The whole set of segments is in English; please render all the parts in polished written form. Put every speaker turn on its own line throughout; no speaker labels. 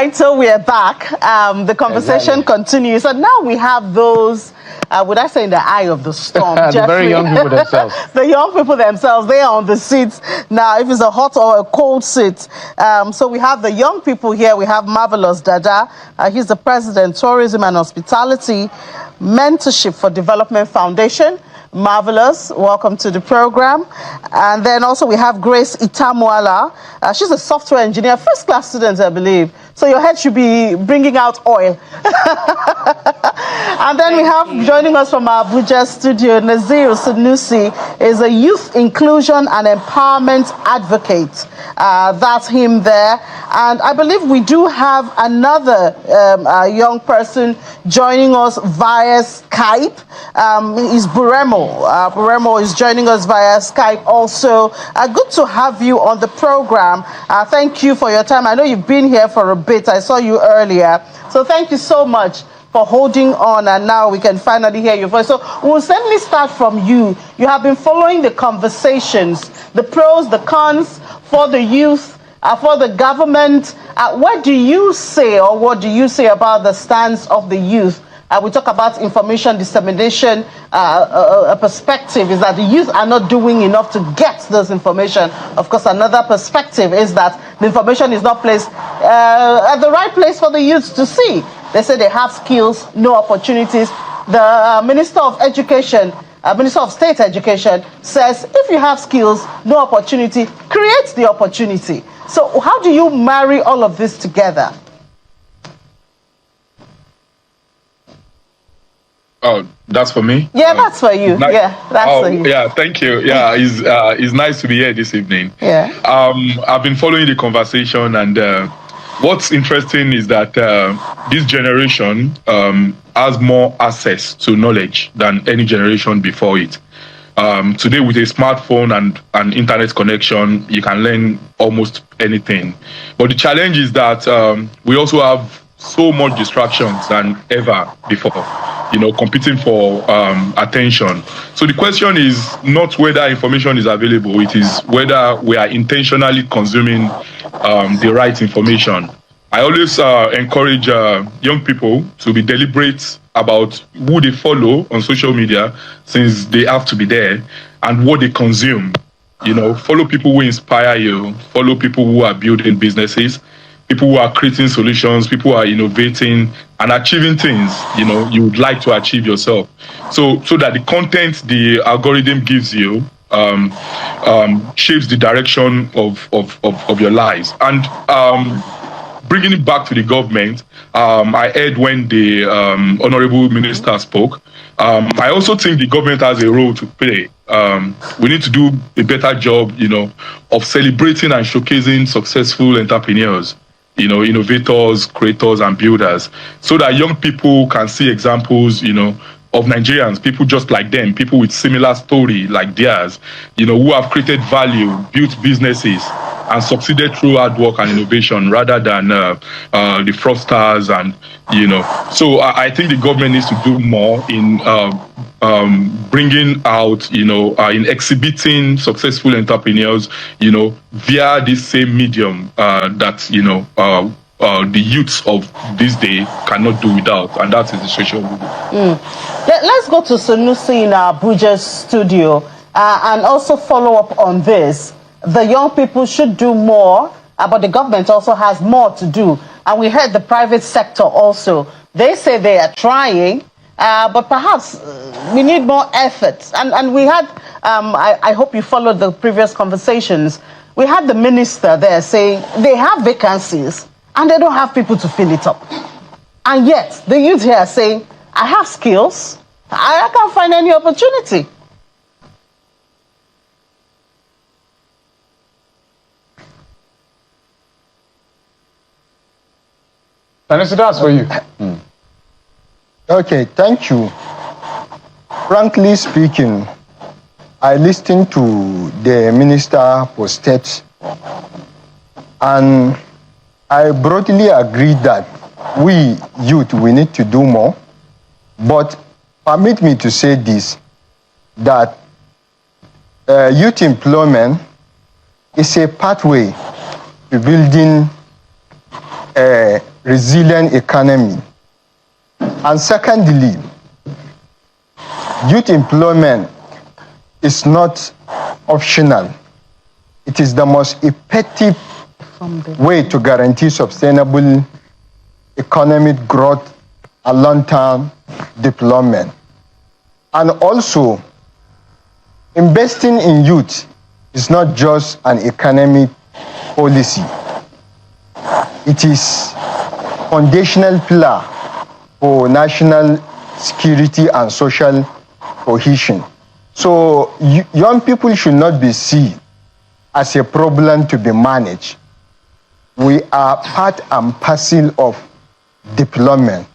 right, so we are back. The conversation continues. And now we have those, would I say in the eye of the storm?
The very young people themselves.
The young people themselves, they are on the seats now, if it's a hot or a cold seat. So we have the young people here. We have Marvelous Dada. He's the president, Tourism and Hospitality Mentorship for Development Foundation. Marvelous, welcome to the program. And then also we have Grace Itamuala. She's a software engineer, first class student, I believe. So your head should be bringing out oil. And then we have joining us from our Abuja studio, Nazir Sanusi is a youth inclusion and empowerment advocate. That's him there. And I believe we do have another young person joining us via Skype. Is Buremo. Buremo is joining us via Skype also. Good to have you on the program. Thank you for your time. I know you've been here for a bit. I saw you earlier. So thank you so much for holding on, and now we can finally hear your voice. So we'll certainly start from you. You have been following the conversations, the pros, the cons for the youth, for the government. What do you say, or what do you say about the stance of the youth? We talk about information dissemination. A perspective is that the youth are not doing enough to get this information. Of course, another perspective is that the information is not placed at the right place for the youth to see. They say they have skills, no opportunities. The Minister of Education, Minister of State Education says if you have skills, no opportunity, create the opportunity. So how do you marry all of this together?
Oh, that's for me?
Yeah, that's for you. Yeah, that's for you.
Yeah, thank you. Yeah, it's nice to be here this evening.
Yeah.
I've been following the conversation, and what's interesting is that this generation has more access to knowledge than any generation before it. Today, with a smartphone and an internet connection, you can learn almost anything. But the challenge is that we also have so much distractions than ever before, competing for attention. So the question is not whether information is available, it is whether we are intentionally consuming the right information. I always encourage young people to be deliberate about who they follow on social media, since they have to be there, and what they consume. Follow people who inspire you, follow people who are building businesses, people who are creating solutions, people who are innovating and achieving things, you would like to achieve yourself. So that the content the algorithm gives you shapes the direction of your lives. And bringing it back to the government, I heard when the Honorable Minister spoke, I also think the government has a role to play. We need to do a better job, of celebrating and showcasing successful entrepreneurs, innovators, creators, and builders, so that young people can see examples, of Nigerians, people just like them, people with similar story like theirs, who have created value, built businesses, and succeeded through hard work and innovation, rather than the fraudsters. And so I think the government needs to do more in bringing out, in exhibiting successful entrepreneurs, via this same medium that the youths of this day cannot do without, and that is the social media.
Let's go to Sanusi in our Abuja studio and also follow up on this. The young people should do more, but the government also has more to do. And we heard the private sector also. They say they are trying, but perhaps we need more effort. And we had, I hope you followed the previous conversations, we had the minister there saying they have vacancies and they don't have people to fill it up. And yet, the youth here are saying, I have skills, I can't find any opportunity.
Vanessa, that's for you.
Okay, thank you. Frankly speaking, I listened to the Minister for State, and I broadly agree that we youth, we need to do more. But permit me to say this, that youth employment is a pathway to building resilient economy. And secondly, youth employment is not optional. It is the most effective way to guarantee sustainable economic growth and long-term development. And also, investing in youth is not just an economic policy. It is foundational pillar for national security and social cohesion. So young people should not be seen as a problem to be managed. We are part and parcel of development.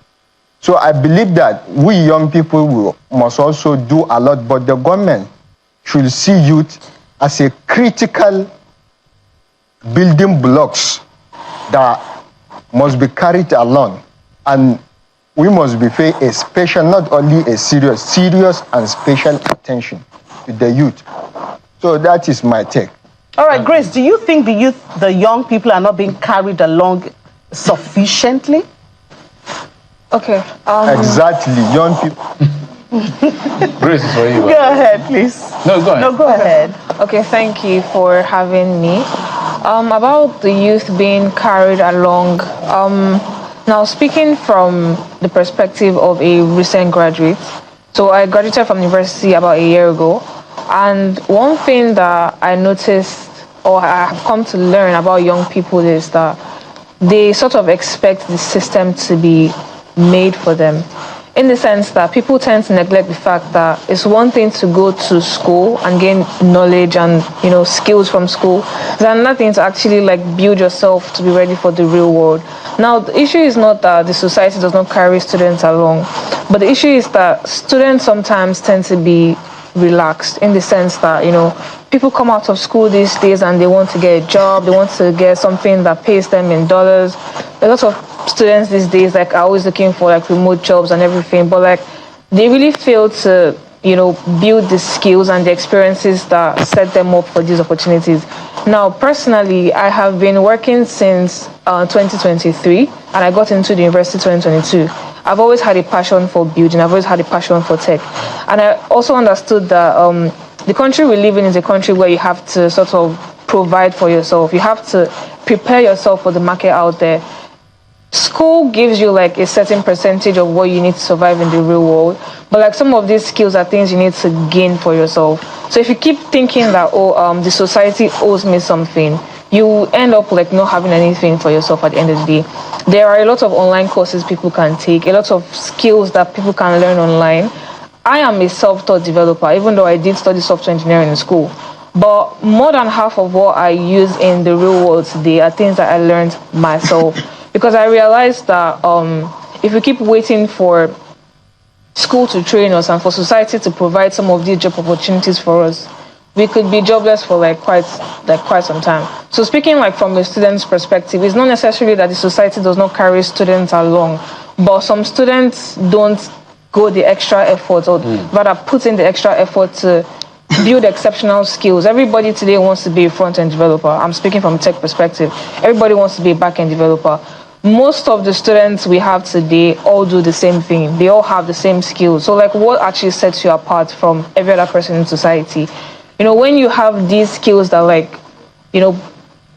So I believe that we young people must also do a lot, but the government should see youth as a critical building blocks that must be carried along. And we must be paying a special, not only a serious and special attention to the youth. So that is my take.
All right, Grace, do you think the young people are not being carried along sufficiently?
Okay.
Exactly, young people.
Grace is for you.
Go ahead, please.
No, go ahead.
No, go ahead.
Okay, thank you for having me. About the youth being carried along, now speaking from the perspective of a recent graduate, so I graduated from university about a year ago, and one thing that I noticed or I have come to learn about young people is that they sort of expect the system to be made for them, in the sense that people tend to neglect the fact that it's one thing to go to school and gain knowledge and skills from school. It's another thing to actually build yourself to be ready for the real world. Now the issue is not that the society does not carry students along, but the issue is that students sometimes tend to be relaxed, in the sense that people come out of school these days and they want to get a job, they want to get something that pays them in dollars. A lot of students these days are always looking for remote jobs and everything, but they really fail to build the skills and the experiences that set them up for these opportunities. Now personally, I have been working since 2023, and I got into the university 2022. I've always had a passion for building, I've always had a passion for tech, and I also understood that the country we live in is a country where you have to sort of provide for yourself. You have to prepare yourself for the market out there. School gives you a certain percentage of what you need to survive in the real world, but some of these skills are things you need to gain for yourself. So if you keep thinking that the society owes me something, you end up not having anything for yourself at the end of the day. There are a lot of online courses people can take, a lot of skills that people can learn online. I am a self-taught developer, even though I did study software engineering in school. But more than half of what I use in the real world today are things that I learned myself. Because I realized that if we keep waiting for school to train us and for society to provide some of these job opportunities for us, we could be jobless for quite some time. So speaking from a student's perspective, it's not necessarily that the society does not carry students along, but some students don't go the extra effort, or rather put in the extra effort to build exceptional skills. Everybody today wants to be a front-end developer. I'm speaking from a tech perspective. Everybody wants to be a back-end developer. Most of the students we have today all do the same thing. They all have the same skills. So what actually sets you apart from every other person in society? When you have these skills that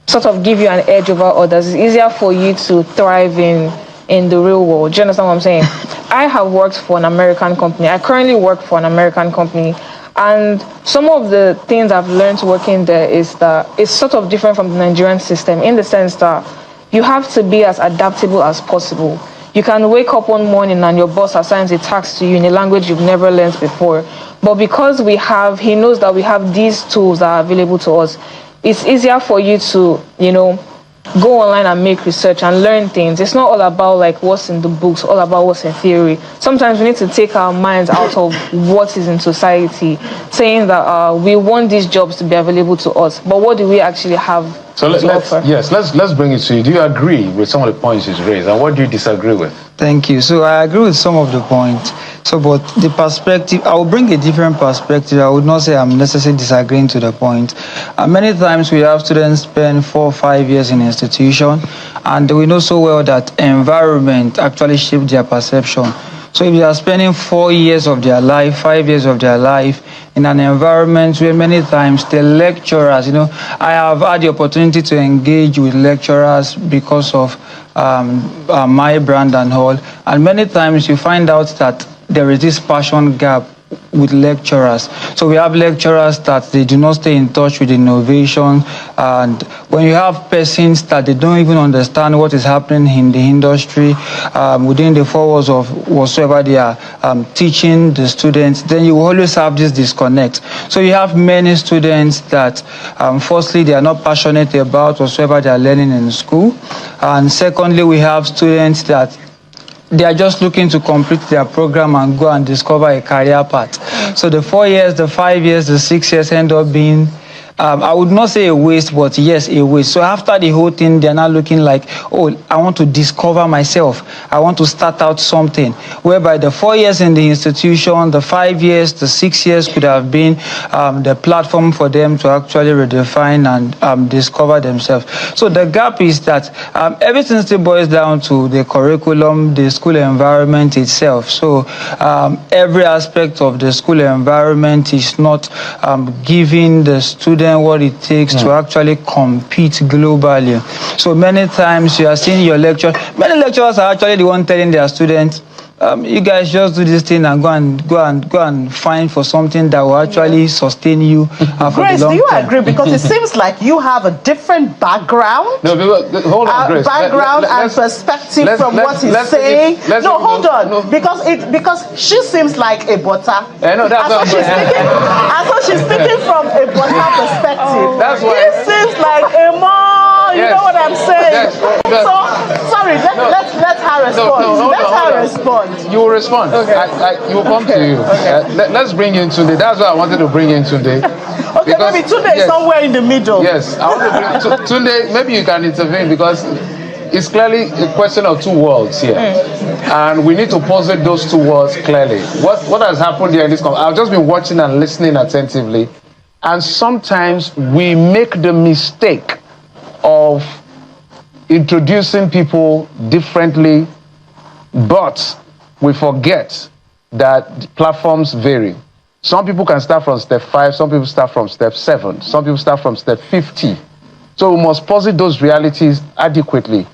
sort of give you an edge over others, it's easier for you to thrive in the real world. Do you understand what I'm saying? I have worked for an American company. I currently work for an American company. And some of the things I've learned working there is that it's sort of different from the Nigerian system, in the sense that you have to be as adaptable as possible. You can wake up one morning and your boss assigns a task to you in a language you've never learned before. But because he knows that we have these tools that are available to us, it's easier for you to, go online and make research and learn things. It's not all about what's in the books, all about what's in theory. Sometimes we need to take our minds out of what is in society, saying that we want these jobs to be available to us, but what do we actually have to offer?
Let's bring it to you. Do you agree with some of the points he's raised, and what do you disagree with?
Thank you. So I agree with some of the points. So, but the perspective, I will bring a different perspective. I would not say I'm necessarily disagreeing to the point. Many times we have students spend 4 or 5 years in institution, and we know so well that environment actually shapes their perception. So if they are spending 4 years of their life, 5 years of their life in an environment where many times the lecturers, I have had the opportunity to engage with lecturers because of my brand and all, and many times you find out that there is this passion gap with lecturers. So we have lecturers that they do not stay in touch with innovation, and when you have persons that they don't even understand what is happening in the industry within the 4 walls of whatsoever they are teaching the students, then you always have this disconnect. So you have many students that firstly they are not passionate about whatsoever they are learning in school, and secondly we have students that they are just looking to complete their program and go and discover a career path. So the 4 years, the 5 years, the 6 years end up being, I would not say a waste, but yes, a waste. So after the whole thing, they're now looking like, oh, I want to discover myself. I want to start out something. Whereby the 4 years in the institution, the 5 years, the 6 years could have been the platform for them to actually redefine and discover themselves. So the gap is that everything still boils down to the curriculum, the school environment itself. So every aspect of the school environment is not giving the student what it takes to actually compete globally. So many times you are seeing your lecture, many lecturers are actually the one telling their students, you guys just do this thing and go and find for something that will actually sustain you for
Grace,
the long
do you
time.
agree? Because it seems like you have a different background.
No, because, hold on, Grace.
Background and perspective from what he's saying. No, hold on.
No.
Because she seems like a butter.
No, that's not
I thought she's speaking from a butter perspective.
That's why.
He seems like a more, you
Yes.
know what I'm saying?
Yes.
So, sorry, let her respond.
hold
Let
on,
her
hold on.
respond.
You will respond.
Okay.
You will come to you. Let's bring in Tunde. That's why I wanted to bring in Tunde.
Okay, maybe Tunde is somewhere in the middle.
Yes, I want to bring Tunde. Maybe you can intervene because it's clearly a question of two worlds here, and we need to posit those two worlds clearly. What has happened here in this? I've just been watching and listening attentively, and sometimes we make the mistake of introducing people differently, but we forget that platforms vary. Some people can start from step 5, some people start from step 7, some people start from step 50. So we must posit those realities adequately.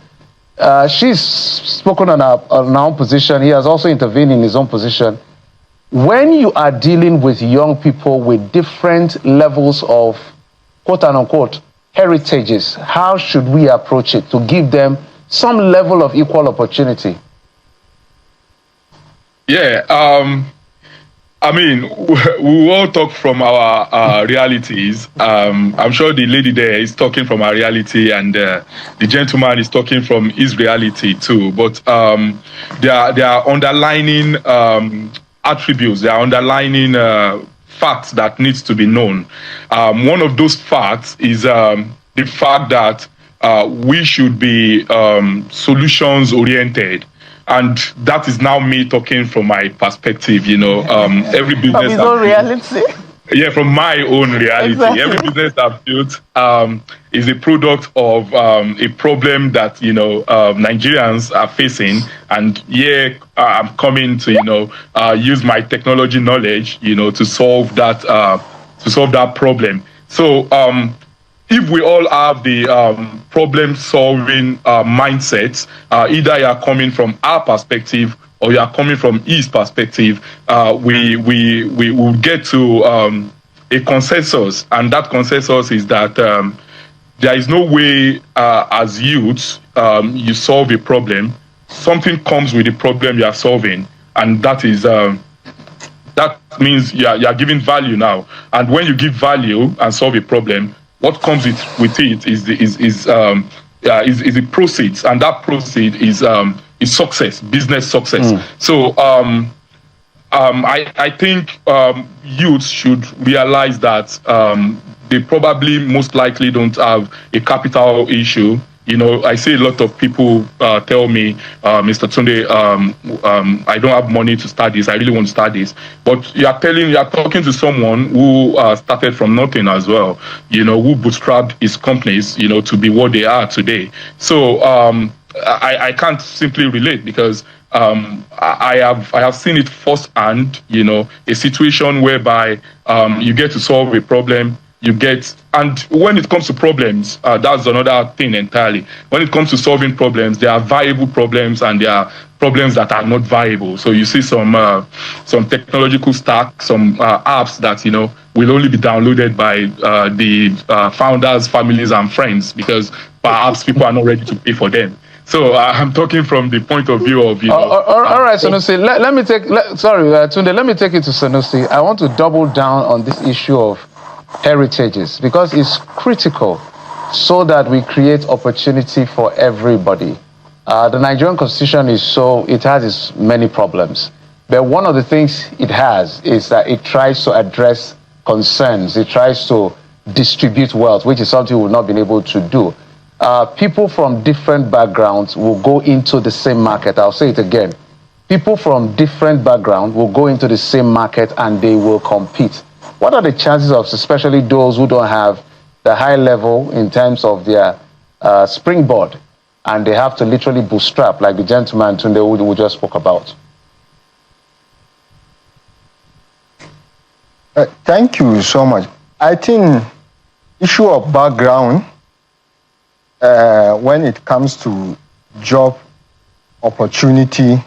She's spoken on her own position. He has also intervened in his own position. When you are dealing with young people with different levels of quote unquote heritages, how should we approach it to give them some level of equal opportunity?
Yeah, I mean, we all talk from our realities. I'm sure the lady there is talking from her reality, and the gentleman is talking from his reality too. But there are underlining attributes, there are underlining facts that needs to be known. One of those facts is the fact that we should be solutions oriented. And that is now me talking from my perspective, every business.
From his own reality.
Yeah, from my own reality.
Exactly.
Every business I've built is a product of a problem that, Nigerians are facing. And I'm coming to, use my technology knowledge, to solve that problem. So, if we all have the problem-solving mindset, either you are coming from our perspective or you are coming from his perspective, we will get to a consensus, and that consensus is that there is no way as youths you solve a problem. Something comes with the problem you are solving, and that is that means you are giving value now. And when you give value and solve a problem, what comes with it is the proceeds, and that proceed is success, business success. So I think youths should realize that they probably most likely don't have a capital issue. I see a lot of people tell me, Mr. Tunde, I don't have money to start this. I really want to start this. But you are talking to someone who started from nothing as well, who bootstrapped his companies, to be what they are today. So I can't simply relate because I have seen it firsthand, a situation whereby you get to solve a problem. And when it comes to problems, that's another thing entirely. When it comes to solving problems, there are viable problems and there are problems that are not viable. So you see some technological stack, some apps that will only be downloaded by the founders, families, and friends because perhaps people are not ready to pay for them. So I'm talking from the point of view of
all right, Sanusi. Let me take. Tunde. Let me take it to Sanusi. I want to double down on this issue of heritages because it's critical so that we create opportunity for everybody. The Nigerian Constitution it has its many problems, but one of the things it has is that it tries to address concerns. It tries to distribute wealth, which is something we've not been able to do. People from different backgrounds will go into the same market. I'll say it again. People from different backgrounds will go into the same market and they will compete. What are the chances of, especially those who don't have the high level in terms of their springboard, and they have to literally bootstrap, like the gentleman Tunde who just spoke about?
Thank you so much. I think issue of background when it comes to job opportunity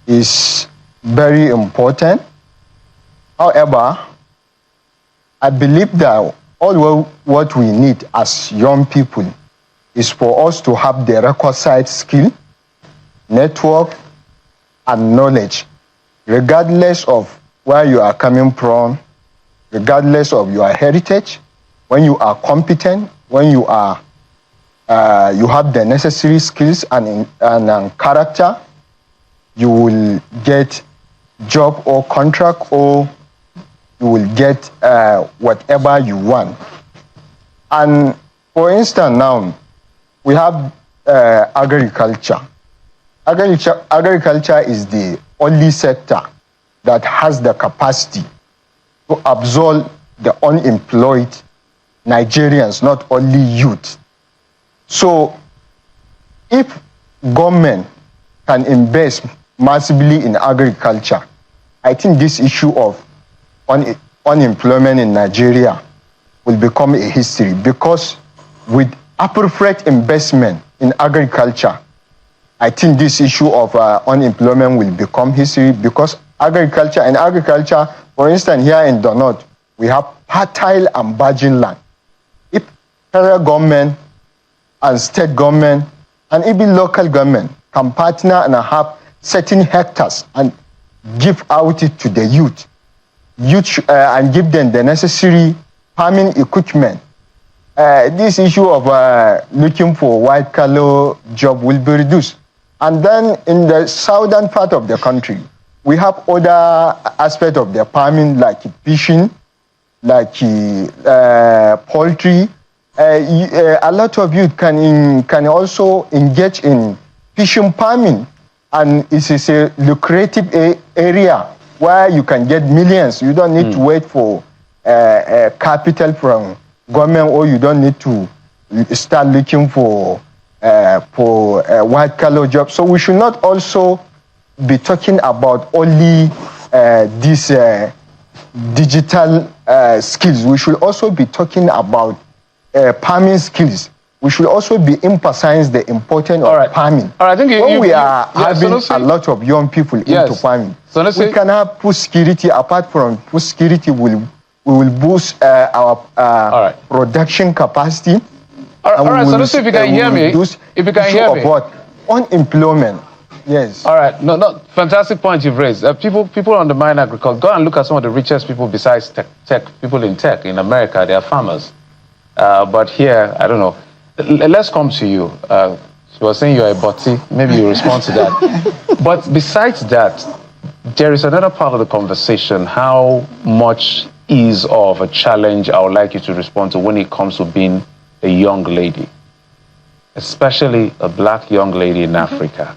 is very important. However, I believe that all what we need as young people is for us to have the requisite skill, network, and knowledge, regardless of where you are coming from, regardless of your heritage. When you are competent, when you are you have the necessary skills and character, you will get job or contract, or you will get whatever you want. And for instance, now we have agriculture. Agriculture is the only sector that has the capacity to absorb the unemployed Nigerians, not only youth. So if government can invest massively in agriculture, I think this issue of unemployment in Nigeria will become a history, because with appropriate investment in agriculture, I think this issue of unemployment will become history, because agriculture, for instance, here in the north, we have fertile and virgin land. If federal government and state government and even local government can partner and have certain hectares and give out it to the youth and give them the necessary farming equipment, this issue of looking for white-collar job will be reduced. And then in the southern part of the country, we have other aspects of the farming, like fishing, like poultry. A lot of youth can also engage in fishing farming, and it is a lucrative area where you can get millions. You don't need to wait for capital from government, or you don't need to start looking for white-collar jobs. So we should not also be talking about only these digital skills. We should also be talking about farming skills. We should also be emphasizing the importance of farming.
All right, I think
when we are having a lot of young people into farming, we can have food security. Apart from food security, we will boost our production capacity.
All right, so let's see if you can hear me. If you can hear me.
What? Unemployment. Yes.
All right. No, fantastic point you've raised. People undermine agriculture. Go and look at some of the richest people besides tech people in tech in America. They are farmers. But here, I don't know. Let's come to you. She was saying you're a butty. Maybe you respond to that. But besides that, there is another part of the conversation. How much is of a challenge I would like you to respond to when it comes to being a young lady? especially a black young lady in Africa.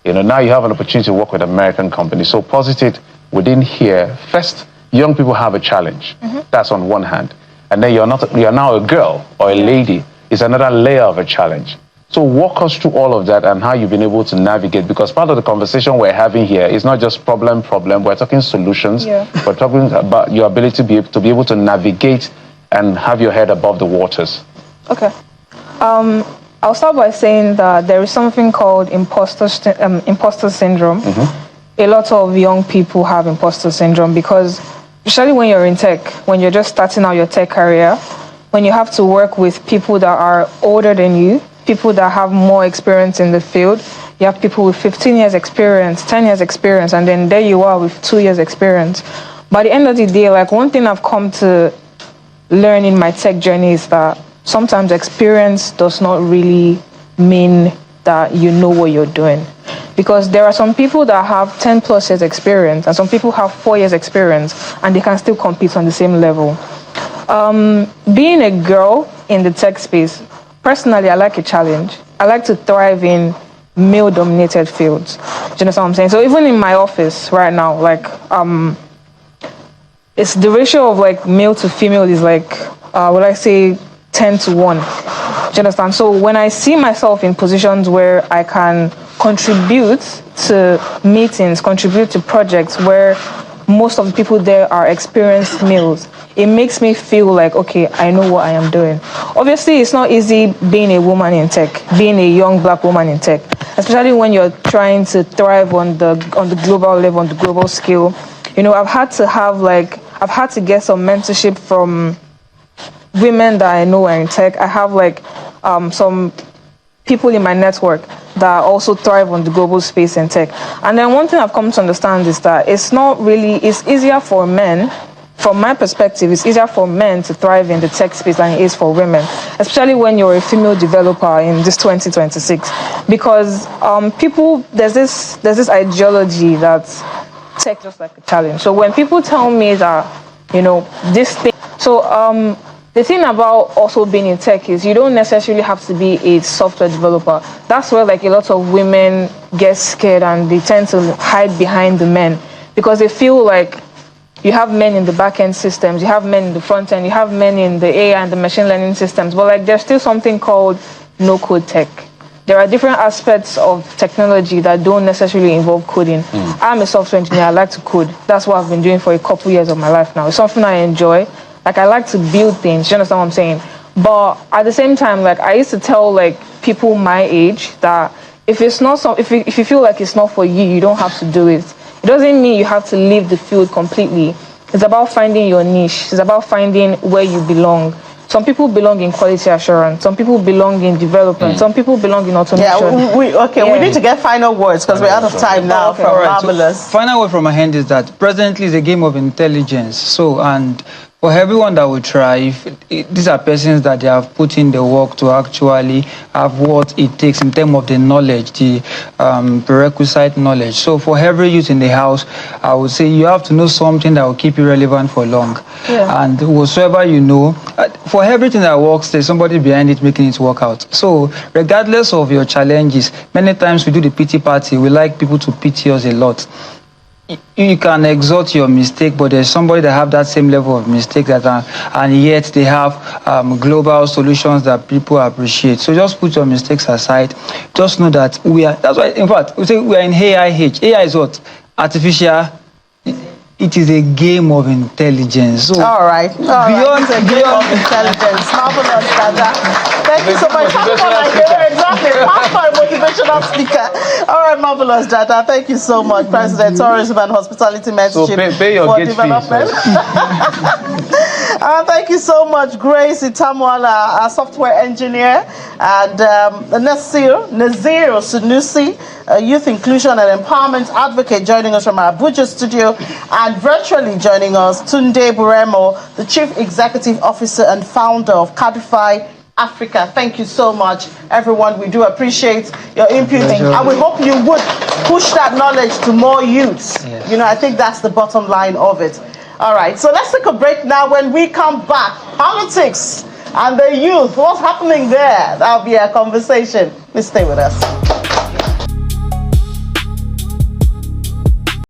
You know, now you have an opportunity to work with American companies. So pause it within here. First, young people have a challenge. That's on one hand. And then you're now a girl or a lady. It's another layer of a challenge. So walk us through all of that and how you've been able to navigate, because part of the conversation we're having here is not just problem. We're talking solutions.
Yeah.
We're talking about your ability to be able to navigate and have your head above the waters.
Okay. I'll start by saying that there is something called imposter syndrome. A lot of young people have imposter syndrome because, especially when you're in tech, when you're just starting out your tech career, when you have to work with people that are older than you, people that have more experience in the field. You have people with 15 years experience, 10 years experience, and then there you are with 2 years experience. By the end of the day, like, one thing I've come to learn in my tech journey is that sometimes experience does not really mean that you know what you're doing. Because there are some people that have 10 plus years experience and some people have 4 years experience and they can still compete on the same level. Being a girl in the tech space, personally, I like a challenge. I like to thrive in male-dominated fields. Do you understand what I'm saying? So even in my office right now, like, it's the ratio of like male to female is like, would I say 10 to 1. Do you understand? So when I see myself in positions where I can contribute to meetings, contribute to projects where most of the people there are experienced males, it makes me feel like, okay, I know what I am doing. Obviously, it's not easy being a woman in tech, being a young black woman in tech, especially when you're trying to thrive on the global level, on the global scale. You know, I've had to get some mentorship from women that I know are in tech. I have like some people in my network that also thrive on the global space in tech. And then one thing I've come to understand is that it's easier for men, from my perspective, it's easier for men to thrive in the tech space than it is for women, especially when you're a female developer in this 2026. Because there's this ideology that tech just like a challenge. So when people tell me that, you know, this thing, so the thing about also being in tech is you don't necessarily have to be a software developer. That's where like a lot of women get scared and they tend to hide behind the men because they feel like you have men in the back-end systems, you have men in the front end, you have men in the AI and the machine learning systems, but like there's still something called no-code tech. There are different aspects of technology that don't necessarily involve coding. I'm a software engineer, I like to code. That's what I've been doing for a couple years of my life now. It's something I enjoy. Like, I like to build things, you understand what I'm saying? But at the same time, like, I used to tell like people my age that if it's not if you feel like it's not for you, you don't have to do it. It doesn't mean you have to leave the field completely. It's about finding your niche. It's about finding where you belong. Some people belong in quality assurance. Some people belong in development. Some people belong in automation.
Yeah, we need to get final words because we're out of time now from Marvelous.
So final word from my hand is that presently is a game of intelligence. So, and for everyone that will try, these are persons that they have put in the work to actually have what it takes in terms of the knowledge, the prerequisite knowledge. So for every youth in the house, I would say you have to know something that will keep you relevant for long. Yeah. And whatsoever you know, for everything that works, there's somebody behind it making it work out. So regardless of your challenges, many times we do the pity party. We like people to pity us a lot. You can exalt your mistake, but there's somebody that have that same level of mistake and yet they have global solutions that people appreciate. So just put your mistakes aside. Just know that that's why, in fact, we say we are in AI age. AI is what? Artificial. It is a game of intelligence. So
all right. It's a game of intelligence. Marvelous, Dada. Thank you so much. Exactly. Pastor, motivational speaker. All right, Marvelous, Dada. Thank you so much, President, Tourism and Hospitality Mentorship
so pay your
for
gate
Development. Thank you so much, Grace Itamwala, a software engineer, and Nazir Sunusi, a youth inclusion and empowerment advocate, joining us from our Abuja studio, and virtually joining us, Tunde Buremo, the Chief Executive Officer and founder of Cadify Africa. Thank you so much, everyone. We do appreciate your input, and we hope you would push that knowledge to more youths. Yes. You know, I think that's the bottom line of it. All right, so let's take a break now. When we come back, politics and the youth. What's happening there? That'll be our conversation. Please stay with us.